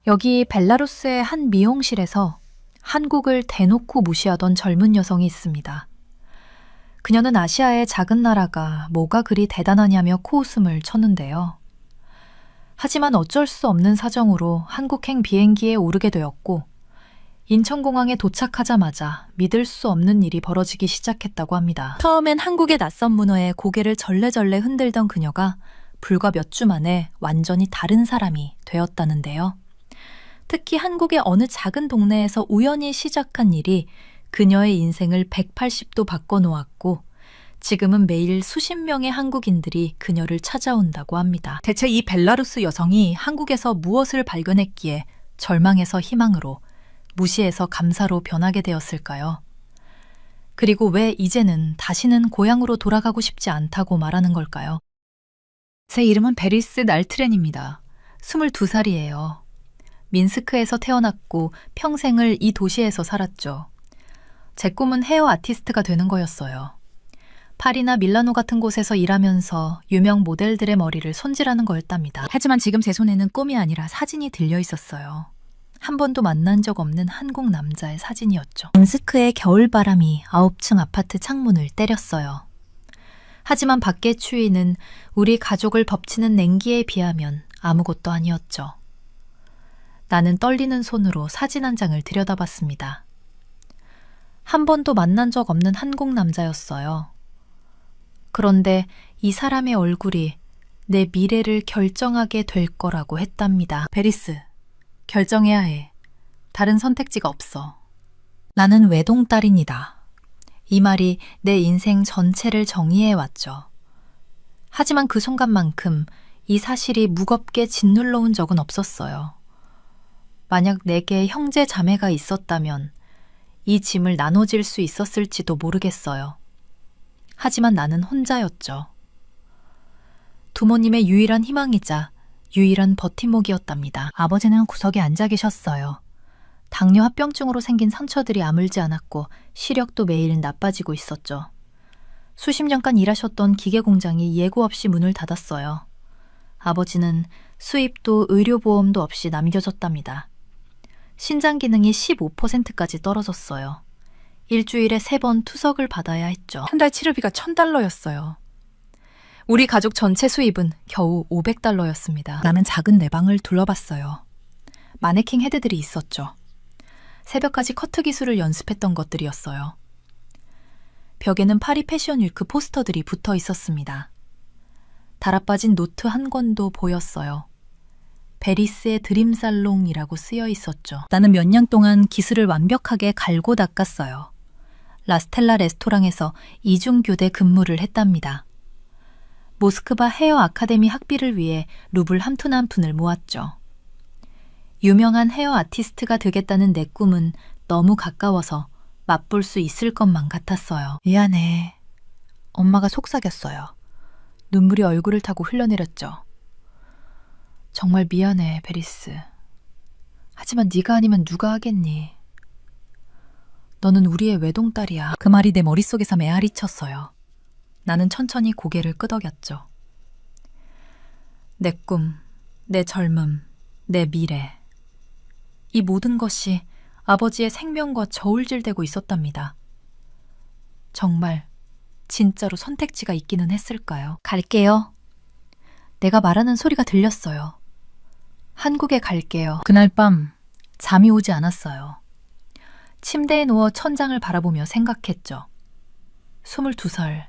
여기 벨라루스의 한 미용실에서 한국을 대놓고 무시하던 젊은 여성이 있습니다. 그녀는 아시아의 작은 나라가 뭐가 그리 대단하냐며 코웃음을 쳤는데요. 하지만 어쩔 수 없는 사정으로 한국행 비행기에 오르게 되었고 인천공항에 도착하자마자 믿을 수 없는 일이 벌어지기 시작했다고 합니다. 처음엔 한국의 낯선 문화에 고개를 절레절레 흔들던 그녀가 불과 몇 주 만에 완전히 다른 사람이 되었다는데요. 특히 한국의 어느 작은 동네에서 우연히 시작한 일이 그녀의 인생을 180도 바꿔놓았고 지금은 매일 수십 명의 한국인들이 그녀를 찾아온다고 합니다. 대체 이 벨라루스 여성이 한국에서 무엇을 발견했기에 절망에서 희망으로, 무시해서 감사로 변하게 되었을까요? 그리고 왜 이제는 다시는 고향으로 돌아가고 싶지 않다고 말하는 걸까요? 제 이름은 베리스 날트렌입니다. 22살이에요. 민스크에서 태어났고 평생을 이 도시에서 살았죠. 제 꿈은 헤어 아티스트가 되는 거였어요. 파리나 밀라노 같은 곳에서 일하면서 유명 모델들의 머리를 손질하는 거였답니다. 하지만 지금 제 손에는 꿈이 아니라 사진이 들려 있었어요. 한 번도 만난 적 없는 한국 남자의 사진이었죠. 민스크의 겨울바람이 9층 아파트 창문을 때렸어요. 하지만 밖의 추위는 우리 가족을 덮치는 냉기에 비하면 아무것도 아니었죠. 나는 떨리는 손으로 사진 한 장을 들여다봤습니다. 한 번도 만난 적 없는 한국 남자였어요. 그런데 이 사람의 얼굴이 내 미래를 결정하게 될 거라고 했답니다. 베리스, 결정해야 해. 다른 선택지가 없어. 나는 외동딸입니다. 이 말이 내 인생 전체를 정의해왔죠. 하지만 그 순간만큼 이 사실이 무겁게 짓눌러온 적은 없었어요. 만약 내게 형제 자매가 있었다면 이 짐을 나눠질 수 있었을지도 모르겠어요. 하지만 나는 혼자였죠. 부모님의 유일한 희망이자 유일한 버팀목이었답니다. 아버지는 구석에 앉아 계셨어요. 당뇨 합병증으로 생긴 상처들이 아물지 않았고 시력도 매일 나빠지고 있었죠. 수십 년간 일하셨던 기계 공장이 예고 없이 문을 닫았어요. 아버지는 수입도 의료보험도 없이 남겨졌답니다. 신장 기능이 15%까지 떨어졌어요. 일주일에 3번 투석을 받아야 했죠. 한 달 치료비가 $1,000였어요. 우리 가족 전체 수입은 겨우 $500였습니다. 나는 작은 내 방을 둘러봤어요. 마네킹 헤드들이 있었죠. 새벽까지 커트 기술을 연습했던 것들이었어요. 벽에는 파리 패션 위크 포스터들이 붙어 있었습니다. 달아빠진 노트 한 권도 보였어요. 베리스의 드림살롱이라고 쓰여 있었죠. 나는 몇 년 동안 기술을 완벽하게 갈고 닦았어요. 라스텔라 레스토랑에서 이중교대 근무를 했답니다. 모스크바 헤어 아카데미 학비를 위해 루블 한 푼 한 푼을 모았죠. 유명한 헤어 아티스트가 되겠다는 내 꿈은 너무 가까워서 맛볼 수 있을 것만 같았어요. 미안해. 엄마가 속삭였어요. 눈물이 얼굴을 타고 흘러내렸죠. 정말 미안해, 베리스. 하지만 네가 아니면 누가 하겠니? 너는 우리의 외동딸이야. 그 말이 내 머릿속에서 메아리 쳤어요. 나는 천천히 고개를 끄덕였죠. 내 꿈, 내 젊음, 내 미래. 이 모든 것이 아버지의 생명과 저울질되고 있었답니다. 정말, 진짜로 선택지가 있기는 했을까요? 갈게요. 내가 말하는 소리가 들렸어요. 한국에 갈게요. 그날 밤 잠이 오지 않았어요. 침대에 누워 천장을 바라보며 생각했죠. 22살.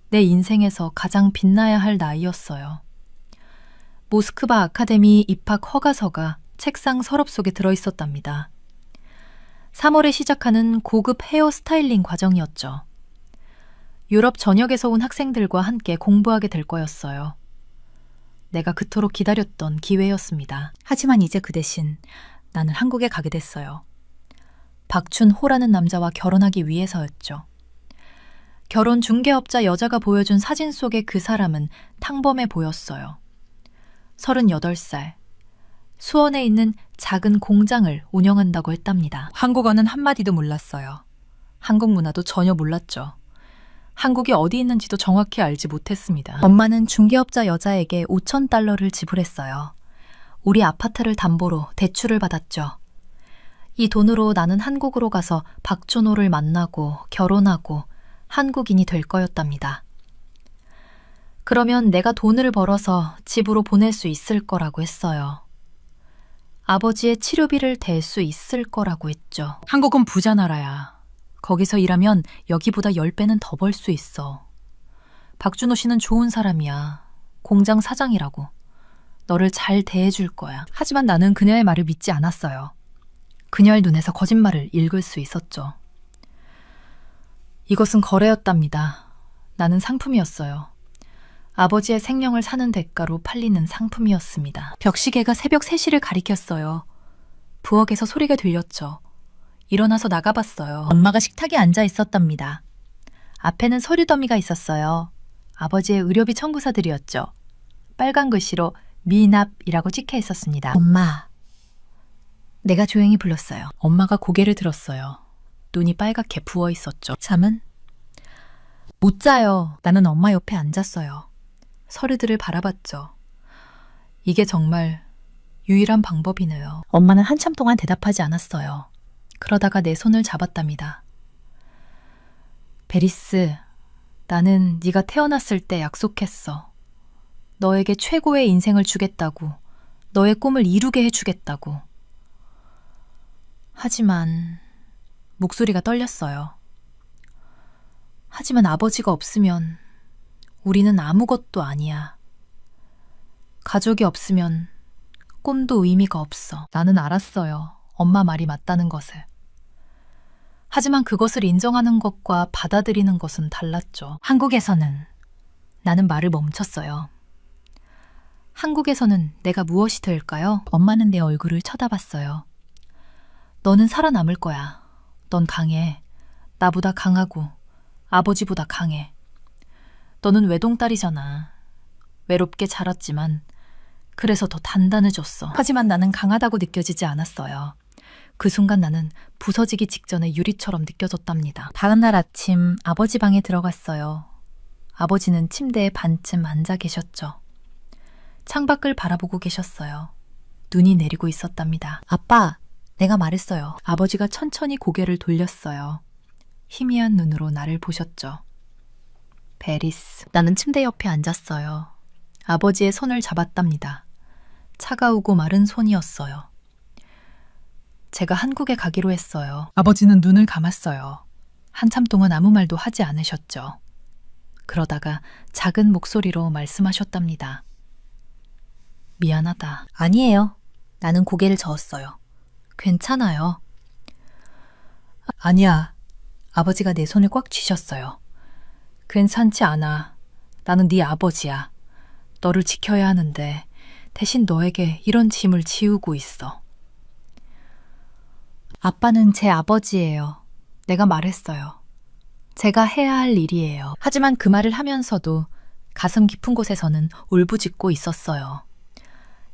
내 인생에서 가장 빛나야 할 나이였어요. 모스크바 아카데미 입학 허가서가 책상 서랍 속에 들어있었답니다. 3월에 시작하는 고급 헤어 스타일링 과정이었죠. 유럽 전역에서 온 학생들과 함께 공부하게 될 거였어요. 내가 그토록 기다렸던 기회였습니다. 하지만 이제 그 대신 나는 한국에 가게 됐어요. 박춘호라는 남자와 결혼하기 위해서였죠. 결혼 중개업자 여자가 보여준 사진 속의 그 사람은 탕범해 보였어요. 38살. 수원에 있는 작은 공장을 운영한다고 했답니다. 한국어는 한마디도 몰랐어요. 한국 문화도 전혀 몰랐죠. 한국이 어디 있는지도 정확히 알지 못했습니다. 엄마는 중개업자 여자에게 $5,000를 지불했어요. 우리 아파트를 담보로 대출을 받았죠. 이 돈으로 나는 한국으로 가서 박준호를 만나고 결혼하고 한국인이 될 거였답니다. 그러면 내가 돈을 벌어서 집으로 보낼 수 있을 거라고 했어요. 아버지의 치료비를 댈 수 있을 거라고 했죠. 한국은 부자 나라야. 거기서 일하면 여기보다 10배는 더 벌 수 있어. 박준호 씨는 좋은 사람이야. 공장 사장이라고. 너를 잘 대해줄 거야. 하지만 나는 그녀의 말을 믿지 않았어요. 그녀의 눈에서 거짓말을 읽을 수 있었죠. 이것은 거래였답니다. 나는 상품이었어요. 아버지의 생명을 사는 대가로 팔리는 상품이었습니다. 벽시계가 새벽 3시를 가리켰어요. 부엌에서 소리가 들렸죠. 일어나서 나가봤어요. 엄마가 식탁에 앉아 있었답니다. 앞에는 서류 더미가 있었어요. 아버지의 의료비 청구서들이었죠. 빨간 글씨로 미납이라고 찍혀 있었습니다. 엄마. 내가 조용히 불렀어요. 엄마가 고개를 들었어요. 눈이 빨갛게 부어 있었죠. 잠은? 못 자요. 나는 엄마 옆에 앉았어요. 서류들을 바라봤죠. 이게 정말 유일한 방법이네요. 엄마는 한참 동안 대답하지 않았어요. 그러다가 내 손을 잡았답니다. 베리스, 나는 네가 태어났을 때 약속했어. 너에게 최고의 인생을 주겠다고, 너의 꿈을 이루게 해주겠다고. 하지만 목소리가 떨렸어요. 하지만 아버지가 없으면 우리는 아무것도 아니야. 가족이 없으면 꿈도 의미가 없어. 나는 알았어요. 엄마 말이 맞다는 것을. 하지만 그것을 인정하는 것과 받아들이는 것은 달랐죠. 한국에서는 나는 말을 멈췄어요. 한국에서는 내가 무엇이 될까요? 엄마는 내 얼굴을 쳐다봤어요. 너는 살아남을 거야. 넌 강해. 나보다 강하고 아버지보다 강해. 너는 외동딸이잖아. 외롭게 자랐지만 그래서 더 단단해졌어. 하지만 나는 강하다고 느껴지지 않았어요. 그 순간 나는 부서지기 직전에 유리처럼 느껴졌답니다. 다음 날 아침 아버지 방에 들어갔어요. 아버지는 침대에 반쯤 앉아 계셨죠. 창밖을 바라보고 계셨어요. 눈이 내리고 있었답니다. 아빠, 내가 말했어요. 아버지가 천천히 고개를 돌렸어요. 희미한 눈으로 나를 보셨죠. 베리스. 나는 침대 옆에 앉았어요. 아버지의 손을 잡았답니다. 차가우고 마른 손이었어요. 제가 한국에 가기로 했어요. 아버지는 눈을 감았어요. 한참 동안 아무 말도 하지 않으셨죠. 그러다가 작은 목소리로 말씀하셨답니다. 미안하다. 아니에요. 나는 고개를 저었어요. 괜찮아요. 아니야. 아버지가 내 손을 꽉 쥐셨어요. 괜찮지 않아. 나는 네 아버지야. 너를 지켜야 하는데 대신 너에게 이런 짐을 지우고 있어. 아빠는 제 아버지예요. 내가 말했어요. 제가 해야 할 일이에요. 하지만 그 말을 하면서도 가슴 깊은 곳에서는 울부짖고 있었어요.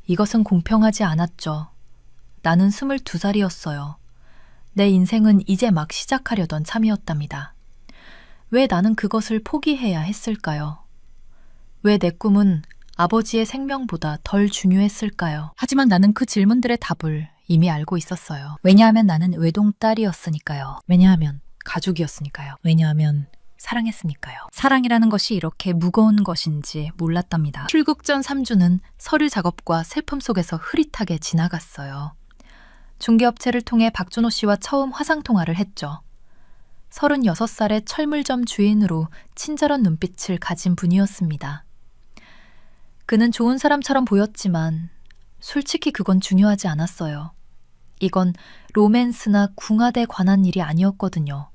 이것은 공평하지 않았죠. 나는 22살이었어요. 내 인생은 이제 막 시작하려던 참이었답니다. 왜 나는 그것을 포기해야 했을까요? 왜 내 꿈은 아버지의 생명보다 덜 중요했을까요? 하지만 나는 그 질문들의 답을 이미 알고 있었어요. 왜냐하면 나는 외동딸이었으니까요. 왜냐하면 가족이었으니까요. 왜냐하면 사랑했으니까요. 사랑이라는 것이 이렇게 무거운 것인지 몰랐답니다. 출국 전 3주는 서류 작업과 슬픔 속에서 흐릿하게 지나갔어요. 중개업체를 통해 박준호 씨와 처음 화상통화를 했죠. 36살의 철물점 주인으로 친절한 눈빛을 가진 분이었습니다. 그는 좋은 사람처럼 보였지만 솔직히 그건 중요하지 않았어요. 이건 로맨스나 궁합에 관한 일이 아니었거든요.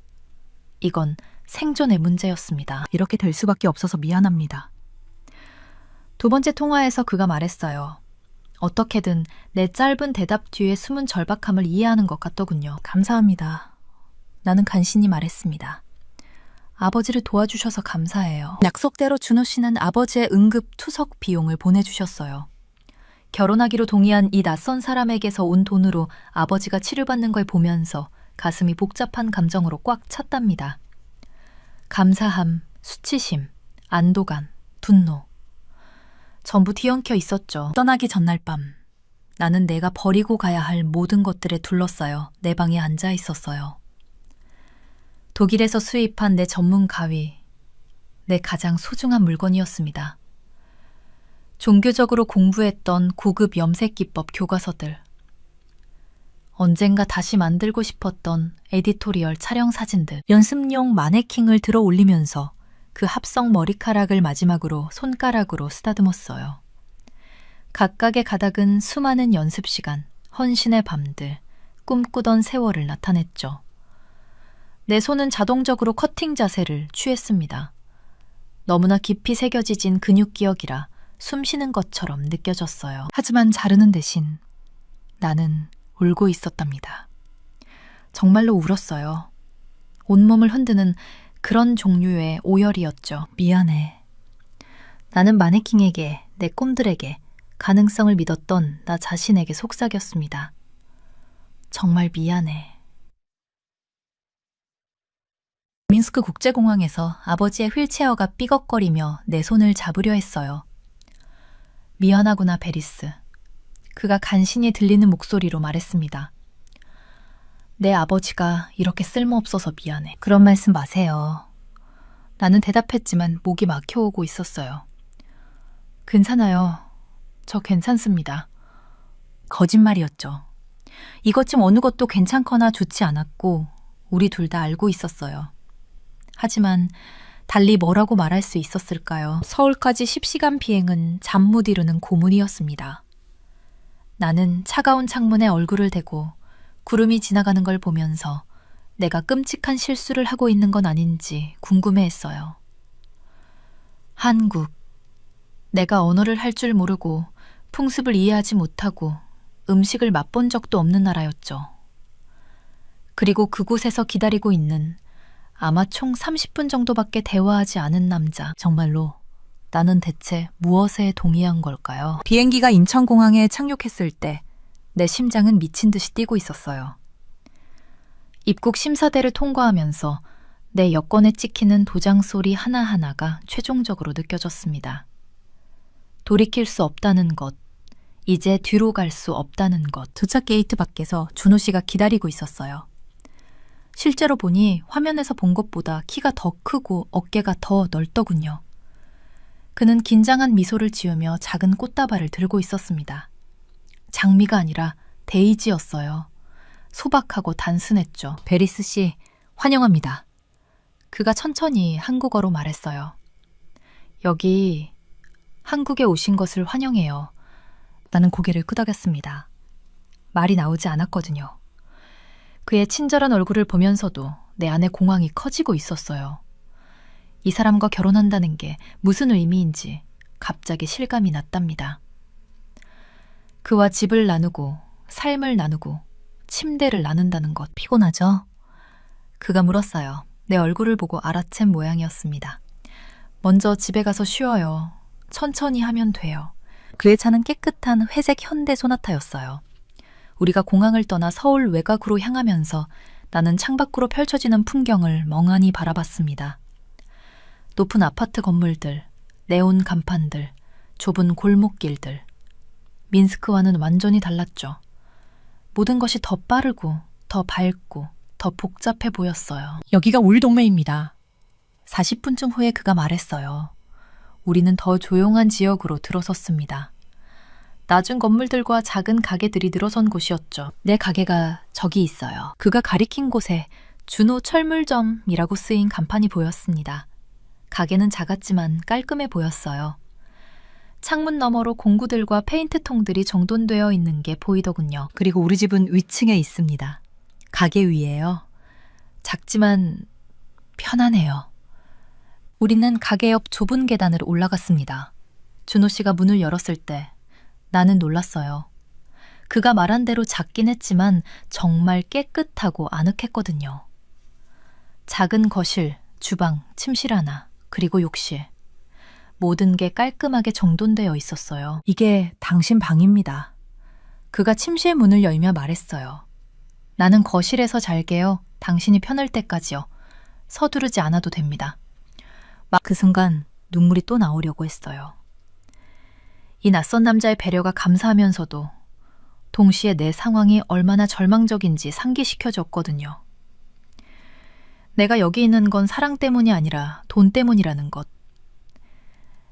이건 생존의 문제였습니다. 이렇게 될 수밖에 없어서 미안합니다. 두 번째 통화에서 그가 말했어요. 어떻게든 내 짧은 대답 뒤에 숨은 절박함을 이해하는 것 같더군요. 감사합니다. 나는 간신히 말했습니다. 아버지를 도와주셔서 감사해요. 약속대로 준호 씨는 아버지의 응급 투석 비용을 보내주셨어요. 결혼하기로 동의한 이 낯선 사람에게서 온 돈으로 아버지가 치료받는 걸 보면서 가슴이 복잡한 감정으로 꽉 찼답니다. 감사함, 수치심, 안도감, 분노. 전부 뒤엉켜 있었죠. 떠나기 전날 밤 나는 내가 버리고 가야 할 모든 것들에 둘러싸여 내 방에 앉아 있었어요. 독일에서 수입한 내 전문 가위, 내 가장 소중한 물건이었습니다. 종교적으로 공부했던 고급 염색기법 교과서들, 언젠가 다시 만들고 싶었던 에디토리얼 촬영 사진들, 연습용 마네킹을 들어 올리면서 그 합성 머리카락을 마지막으로 손가락으로 쓰다듬었어요. 각각의 가닥은 수많은 연습 시간, 헌신의 밤들, 꿈꾸던 세월을 나타냈죠. 내 손은 자동적으로 커팅 자세를 취했습니다. 너무나 깊이 새겨지진 근육 기억이라 숨 쉬는 것처럼 느껴졌어요. 하지만 자르는 대신 나는 울고 있었답니다. 정말로 울었어요. 온몸을 흔드는 그런 종류의 오열이었죠. 미안해. 나는 마네킹에게, 내 꿈들에게 가능성을 믿었던 나 자신에게 속삭였습니다. 정말 미안해. 미인스크 국제공항에서 아버지의 휠체어가 삐걱거리며 내 손을 잡으려 했어요. 미안하구나, 베리스. 그가 간신히 들리는 목소리로 말했습니다. 내 아버지가 이렇게 쓸모없어서 미안해. 그런 말씀 마세요. 나는 대답했지만 목이 막혀오고 있었어요. 괜찮아요. 저 괜찮습니다. 거짓말이었죠. 이것 중 어느 것도 괜찮거나 좋지 않았고 우리 둘 다 알고 있었어요. 하지만 달리 뭐라고 말할 수 있었을까요? 서울까지 10시간 비행은 잠 못 이루는 고문이었습니다. 나는 차가운 창문에 얼굴을 대고 구름이 지나가는 걸 보면서 내가 끔찍한 실수를 하고 있는 건 아닌지 궁금해했어요. 한국. 내가 언어를 할 줄 모르고 풍습을 이해하지 못하고 음식을 맛본 적도 없는 나라였죠. 그리고 그곳에서 기다리고 있는 아마 총 30분 정도밖에 대화하지 않은 남자. 정말로 나는 대체 무엇에 동의한 걸까요? 비행기가 인천공항에 착륙했을 때 내 심장은 미친 듯이 뛰고 있었어요. 입국 심사대를 통과하면서 내 여권에 찍히는 도장 소리 하나하나가 최종적으로 느껴졌습니다. 돌이킬 수 없다는 것, 이제 뒤로 갈 수 없다는 것. 도착 게이트 밖에서 준호 씨가 기다리고 있었어요. 실제로 보니 화면에서 본 것보다 키가 더 크고 어깨가 더 넓더군요. 그는 긴장한 미소를 지으며 작은 꽃다발을 들고 있었습니다. 장미가 아니라 데이지였어요. 소박하고 단순했죠. 베리스 씨, 환영합니다. 그가 천천히 한국어로 말했어요. 여기 한국에 오신 것을 환영해요. 나는 고개를 끄덕였습니다. 말이 나오지 않았거든요. 그의 친절한 얼굴을 보면서도 내 안에 공황이 커지고 있었어요. 이 사람과 결혼한다는 게 무슨 의미인지 갑자기 실감이 났답니다. 그와 집을 나누고 삶을 나누고 침대를 나눈다는 것 피곤하죠? 그가 물었어요. 내 얼굴을 보고 알아챈 모양이었습니다. 먼저 집에 가서 쉬어요. 천천히 하면 돼요. 그의 차는 깨끗한 회색 현대 소나타였어요. 우리가 공항을 떠나 서울 외곽으로 향하면서 나는 창밖으로 펼쳐지는 풍경을 멍하니 바라봤습니다. 높은 아파트 건물들, 네온 간판들, 좁은 골목길들. 민스크와는 완전히 달랐죠. 모든 것이 더 빠르고 더 밝고 더 복잡해 보였어요. 여기가 우리 동네입니다. 40분쯤 후에 그가 말했어요. 우리는 더 조용한 지역으로 들어섰습니다. 낮은 건물들과 작은 가게들이 늘어선 곳이었죠. 내 가게가 저기 있어요. 그가 가리킨 곳에 준호 철물점이라고 쓰인 간판이 보였습니다. 가게는 작았지만 깔끔해 보였어요. 창문 너머로 공구들과 페인트통들이 정돈되어 있는 게 보이더군요. 그리고 우리 집은 위층에 있습니다. 가게 위에요. 작지만 편안해요. 우리는 가게 옆 좁은 계단을 올라갔습니다. 준호 씨가 문을 열었을 때 나는 놀랐어요. 그가 말한 대로 작긴 했지만 정말 깨끗하고 아늑했거든요. 작은 거실, 주방, 침실 하나, 그리고 욕실. 모든 게 깔끔하게 정돈되어 있었어요. 이게 당신 방입니다. 그가 침실 문을 열며 말했어요. 나는 거실에서 잘게요. 당신이 편할 때까지요. 서두르지 않아도 됩니다. 막 그 순간 눈물이 또 나오려고 했어요. 이 낯선 남자의 배려가 감사하면서도 동시에 내 상황이 얼마나 절망적인지 상기시켜줬거든요. 내가 여기 있는 건 사랑 때문이 아니라 돈 때문이라는 것.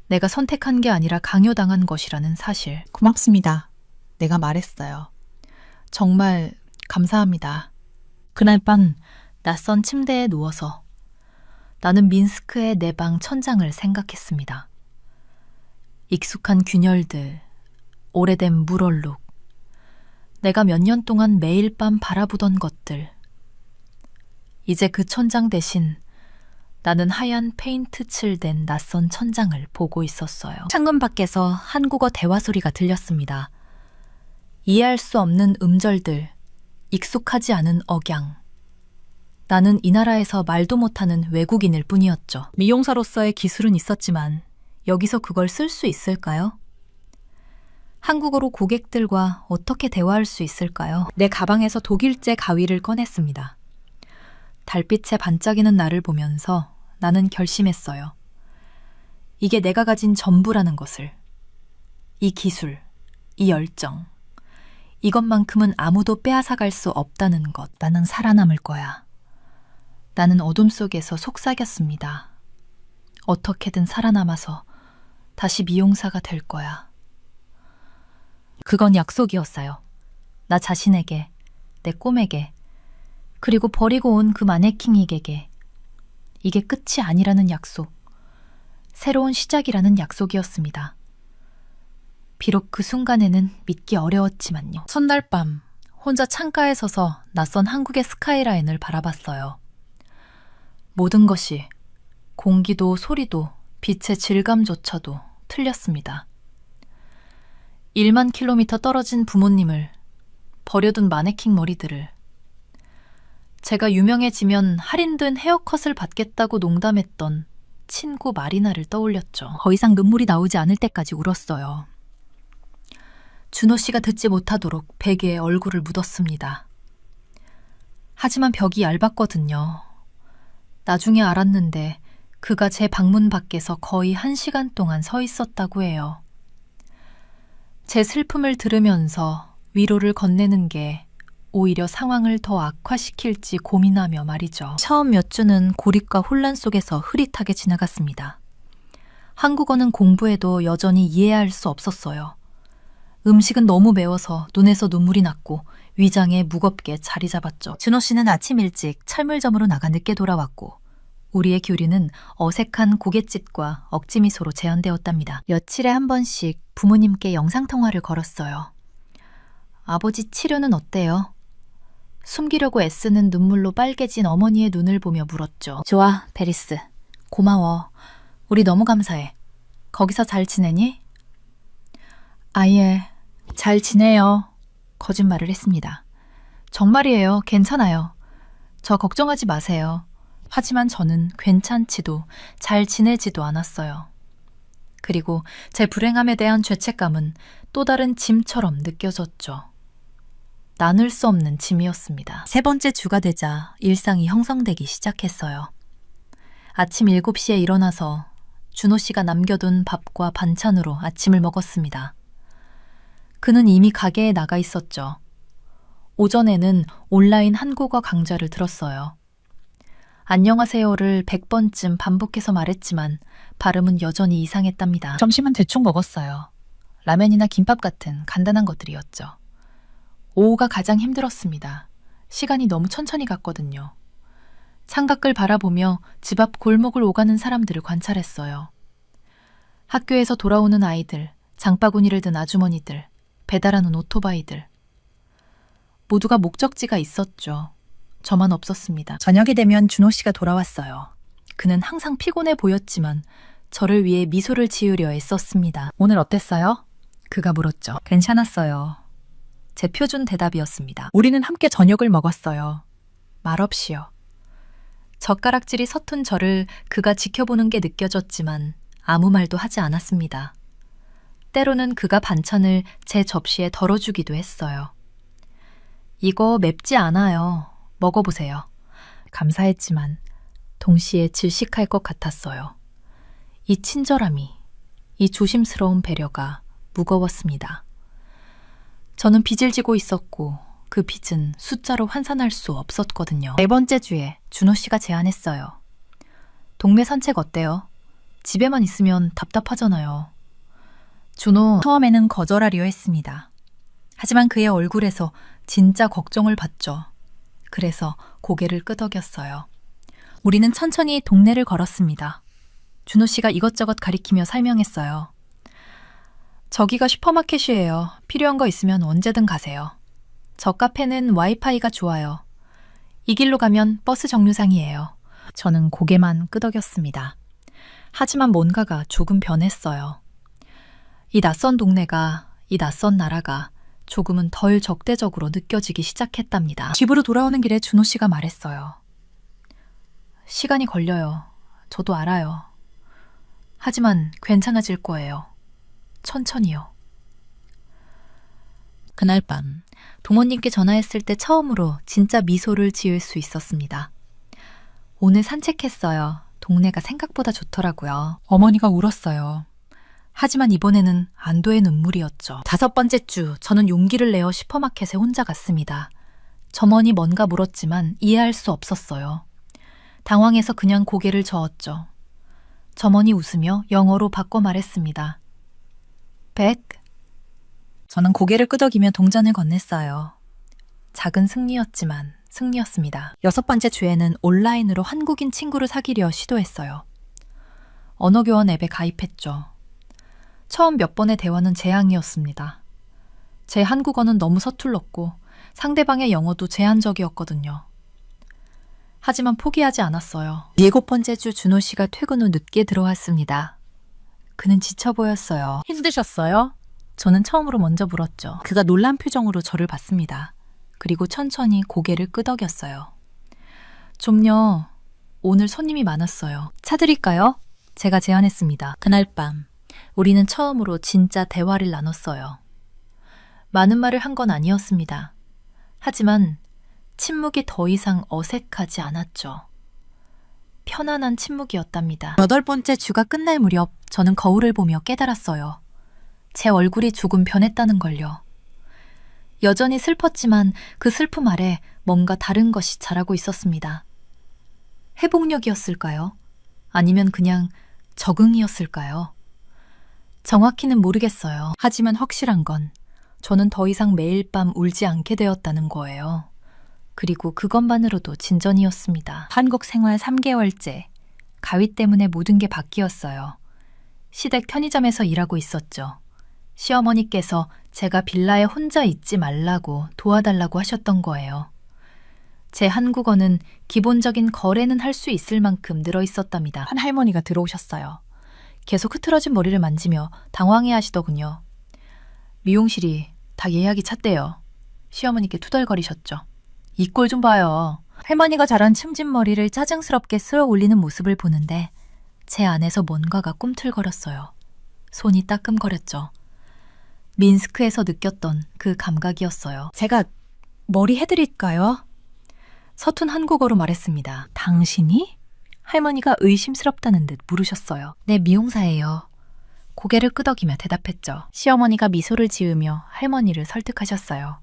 내가 선택한 게 아니라 강요당한 것이라는 사실. 고맙습니다. 내가 말했어요. 정말 감사합니다. 그날 밤 낯선 침대에 누워서 나는 민스크의 내 방 천장을 생각했습니다. 익숙한 균열들, 오래된 물얼룩, 내가 몇 년 동안 매일 밤 바라보던 것들. 이제 그 천장 대신 나는 하얀 페인트 칠된 낯선 천장을 보고 있었어요. 창문 밖에서 한국어 대화 소리가 들렸습니다. 이해할 수 없는 음절들, 익숙하지 않은 억양. 나는 이 나라에서 말도 못하는 외국인일 뿐이었죠. 미용사로서의 기술은 있었지만 여기서 그걸 쓸 수 있을까요? 한국어로 고객들과 어떻게 대화할 수 있을까요? 내 가방에서 독일제 가위를 꺼냈습니다. 달빛에 반짝이는 나를 보면서 나는 결심했어요. 이게 내가 가진 전부라는 것을. 이 기술, 이 열정. 이것만큼은 아무도 빼앗아갈 수 없다는 것. 나는 살아남을 거야. 나는 어둠 속에서 속삭였습니다. 어떻게든 살아남아서 다시 미용사가 될 거야. 그건 약속이었어요. 나 자신에게, 내 꿈에게, 그리고 버리고 온 그 마네킹에게. 이게 끝이 아니라는 약속, 새로운 시작이라는 약속이었습니다. 비록 그 순간에는 믿기 어려웠지만요. 첫날 밤 혼자 창가에 서서 낯선 한국의 스카이라인을 바라봤어요. 모든 것이, 공기도 소리도 빛의 질감조차도 틀렸습니다. 1만 킬로미터 떨어진 부모님을, 버려둔 마네킹 머리들을, 제가 유명해지면 할인된 헤어컷을 받겠다고 농담했던 친구 마리나를 떠올렸죠. 더 이상 눈물이 나오지 않을 때까지 울었어요. 준호 씨가 듣지 못하도록 베개에 얼굴을 묻었습니다. 하지만 벽이 얇았거든요. 나중에 알았는데 그가 제 방문 밖에서 거의 1시간 동안 서 있었다고 해요. 제 슬픔을 들으면서 위로를 건네는 게 오히려 상황을 더 악화시킬지 고민하며 말이죠. 처음 몇 주는 고립과 혼란 속에서 흐릿하게 지나갔습니다. 한국어는 공부해도 여전히 이해할 수 없었어요. 음식은 너무 매워서 눈에서 눈물이 났고 위장에 무겁게 자리 잡았죠. 준호 씨는 아침 일찍 철물점으로 나가 늦게 돌아왔고 우리의 교류는 어색한 고갯짓과 억지 미소로 재현되었답니다. 며칠에 한 번씩 부모님께 영상통화를 걸었어요. 아버지 치료는 어때요? 숨기려고 애쓰는 눈물로 빨개진 어머니의 눈을 보며 물었죠. 좋아, 베리스. 고마워. 우리 너무 감사해. 거기서 잘 지내니? 아예, 잘 지내요. 거짓말을 했습니다. 정말이에요. 괜찮아요. 저 걱정하지 마세요. 하지만 저는 괜찮지도 잘 지내지도 않았어요. 그리고 제 불행함에 대한 죄책감은 또 다른 짐처럼 느껴졌죠. 나눌 수 없는 짐이었습니다. 세 번째 주가 되자 일상이 형성되기 시작했어요. 아침 7시에 일어나서 준호 씨가 남겨둔 밥과 반찬으로 아침을 먹었습니다. 그는 이미 가게에 나가 있었죠. 오전에는 온라인 한국어 강좌를 들었어요. 안녕하세요를 100번쯤 반복해서 말했지만 발음은 여전히 이상했답니다. 점심은 대충 먹었어요. 라면이나 김밥 같은 간단한 것들이었죠. 오후가 가장 힘들었습니다. 시간이 너무 천천히 갔거든요. 창밖을 바라보며 집 앞 골목을 오가는 사람들을 관찰했어요. 학교에서 돌아오는 아이들, 장바구니를 든 아주머니들, 배달하는 오토바이들. 모두가 목적지가 있었죠. 저만 없었습니다. 저녁이 되면 준호 씨가 돌아왔어요. 그는 항상 피곤해 보였지만 저를 위해 미소를 지으려 애썼습니다. 오늘 어땠어요? 그가 물었죠. 괜찮았어요. 제 표준 대답이었습니다. 우리는 함께 저녁을 먹었어요. 말없이요. 젓가락질이 서툰 저를 그가 지켜보는 게 느껴졌지만 아무 말도 하지 않았습니다. 때로는 그가 반찬을 제 접시에 덜어주기도 했어요. 이거 맵지 않아요. 먹어보세요. 감사했지만 동시에 질식할 것 같았어요. 이 친절함이, 이 조심스러운 배려가 무거웠습니다. 저는 빚을 지고 있었고 그 빚은 숫자로 환산할 수 없었거든요. 네 번째 주에 준호 씨가 제안했어요. 동네 산책 어때요? 집에만 있으면 답답하잖아요. 준호 처음에는 거절하려 했습니다. 하지만 그의 얼굴에서 진짜 걱정을 봤죠. 그래서 고개를 끄덕였어요. 우리는 천천히 동네를 걸었습니다. 준호 씨가 이것저것 가리키며 설명했어요. 저기가 슈퍼마켓이에요. 필요한 거 있으면 언제든 가세요. 저 카페는 와이파이가 좋아요. 이 길로 가면 버스 정류장이에요. 저는 고개만 끄덕였습니다. 하지만 뭔가가 조금 변했어요. 이 낯선 동네가, 이 낯선 나라가 조금은 덜 적대적으로 느껴지기 시작했답니다. 집으로 돌아오는 길에 준호 씨가 말했어요. 시간이 걸려요. 저도 알아요. 하지만 괜찮아질 거예요. 천천히요. 그날 밤 동호님께 전화했을 때 처음으로 진짜 미소를 지을 수 있었습니다. 오늘 산책했어요. 동네가 생각보다 좋더라고요. 어머니가 울었어요. 하지만 이번에는 안도의 눈물이었죠. 5번째 주 저는 용기를 내어 슈퍼마켓에 혼자 갔습니다. 점원이 뭔가 물었지만 이해할 수 없었어요. 당황해서 그냥 고개를 저었죠. 점원이 웃으며 영어로 바꿔 말했습니다. 100. 저는 고개를 끄덕이며 동전을 건넸어요. 작은 승리였지만 승리였습니다. 6번째 주에는 온라인으로 한국인 친구를 사귀려 시도했어요. 언어교환 앱에 가입했죠. 처음 몇 번의 대화는 재앙이었습니다. 제 한국어는 너무 서툴렀고 상대방의 영어도 제한적이었거든요. 하지만 포기하지 않았어요. 7번째 주 준호 씨가 퇴근 후 늦게 들어왔습니다. 그는 지쳐 보였어요. 힘드셨어요? 저는 처음으로 먼저 물었죠. 그가 놀란 표정으로 저를 봤습니다. 그리고 천천히 고개를 끄덕였어요. 좀요. 오늘 손님이 많았어요. 차 드릴까요? 제가 제안했습니다. 그날 밤 우리는 처음으로 진짜 대화를 나눴어요. 많은 말을 한 건 아니었습니다. 하지만 침묵이 더 이상 어색하지 않았죠. 편안한 침묵이었답니다. 8번째 주가 끝날 무렵 저는 거울을 보며 깨달았어요. 제 얼굴이 조금 변했다는 걸요. 여전히 슬펐지만 그 슬픔 아래 뭔가 다른 것이 자라고 있었습니다. 회복력이었을까요? 아니면 그냥 적응이었을까요? 정확히는 모르겠어요. 하지만 확실한 건 저는 더 이상 매일 밤 울지 않게 되었다는 거예요. 그리고 그것만으로도 진전이었습니다. 한국 생활 3개월째. 가위 때문에 모든 게 바뀌었어요. 시댁 편의점에서 일하고 있었죠. 시어머니께서 제가 빌라에 혼자 있지 말라고 도와달라고 하셨던 거예요. 제 한국어는 기본적인 거래는 할 수 있을 만큼 늘어 있었답니다. 한 할머니가 들어오셨어요. 계속 흐트러진 머리를 만지며 당황해 하시더군요. 미용실이 다 예약이 찼대요. 시어머니께 투덜거리셨죠. 이 꼴 좀 봐요. 할머니가 자란 춤진 머리를 짜증스럽게 쓸어 올리는 모습을 보는데 제 안에서 뭔가가 꿈틀거렸어요. 손이 따끔거렸죠. 민스크에서 느꼈던 그 감각이었어요. 제가 머리 해드릴까요? 서툰 한국어로 말했습니다. 당신이? 할머니가 의심스럽다는 듯 물으셨어요. 네, 미용사예요. 고개를 끄덕이며 대답했죠. 시어머니가 미소를 지으며 할머니를 설득하셨어요.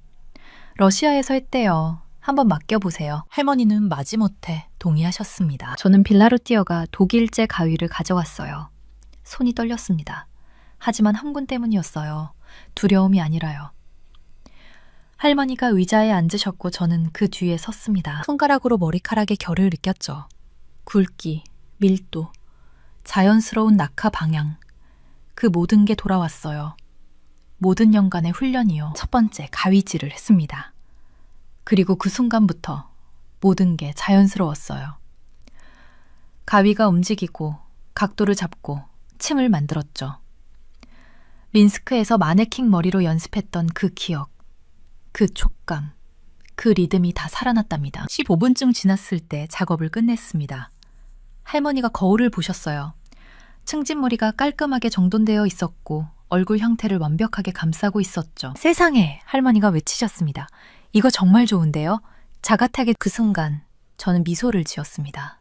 러시아에서 했대요. 한번 맡겨보세요. 할머니는 마지못해 동의하셨습니다. 저는 빌라로 뛰어가 독일제 가위를 가져왔어요. 손이 떨렸습니다. 하지만 한군 때문이었어요. 두려움이 아니라요. 할머니가 의자에 앉으셨고 저는 그 뒤에 섰습니다. 손가락으로 머리카락의 결을 느꼈죠. 굵기, 밀도, 자연스러운 낙하 방향. 그 모든 게 돌아왔어요. 모든 연간의 훈련이요. 첫 번째 가위질을 했습니다. 그리고 그 순간부터 모든 게 자연스러웠어요. 가위가 움직이고 각도를 잡고 층을 만들었죠. 민스크에서 마네킹 머리로 연습했던 그 기억, 그 촉감, 그 리듬이 다 살아났답니다. 15분쯤 지났을 때 작업을 끝냈습니다. 할머니가 거울을 보셨어요. 층진머리가 깔끔하게 정돈되어 있었고 얼굴 형태를 완벽하게 감싸고 있었죠. 세상에! 할머니가 외치셨습니다. 이거 정말 좋은데요? 자갓하게 그 순간 저는 미소를 지었습니다.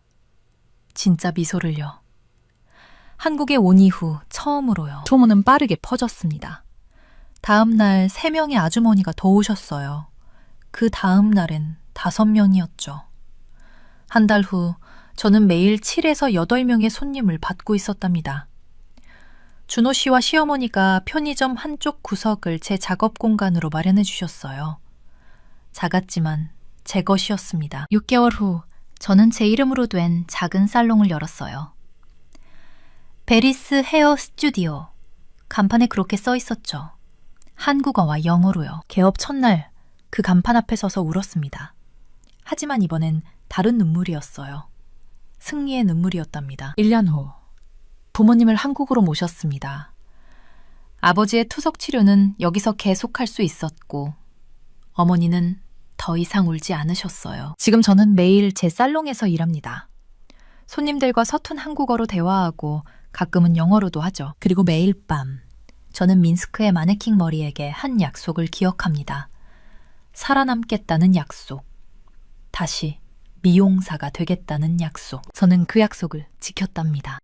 진짜 미소를요. 한국에 온 이후 처음으로요. 소문은 빠르게 퍼졌습니다. 다음 날 3명의 아주머니가 더 오셨어요. 그 다음 날엔 5명이었죠. 한 달 후 저는 매일 7에서 8명의 손님을 받고 있었답니다. 준호 씨와 시어머니가 편의점 한쪽 구석을 제 작업 공간으로 마련해 주셨어요. 작았지만 제 것이었습니다. 6개월 후 저는 제 이름으로 된 작은 살롱을 열었어요. 베리스 헤어 스튜디오. 간판에 그렇게 써 있었죠. 한국어와 영어로요. 개업 첫날 그 간판 앞에 서서 울었습니다. 하지만 이번엔 다른 눈물이었어요. 승리의 눈물이었답니다. 1년 후 부모님을 한국으로 모셨습니다. 아버지의 투석 치료는 여기서 계속할 수 있었고 어머니는 더 이상 울지 않으셨어요. 지금 저는 매일 제 살롱에서 일합니다. 손님들과 서툰 한국어로 대화하고 가끔은 영어로도 하죠. 그리고 매일 밤 저는 민스크의 마네킹 머리에게 한 약속을 기억합니다. 살아남겠다는 약속. 다시 미용사가 되겠다는 약속. 저는 그 약속을 지켰답니다.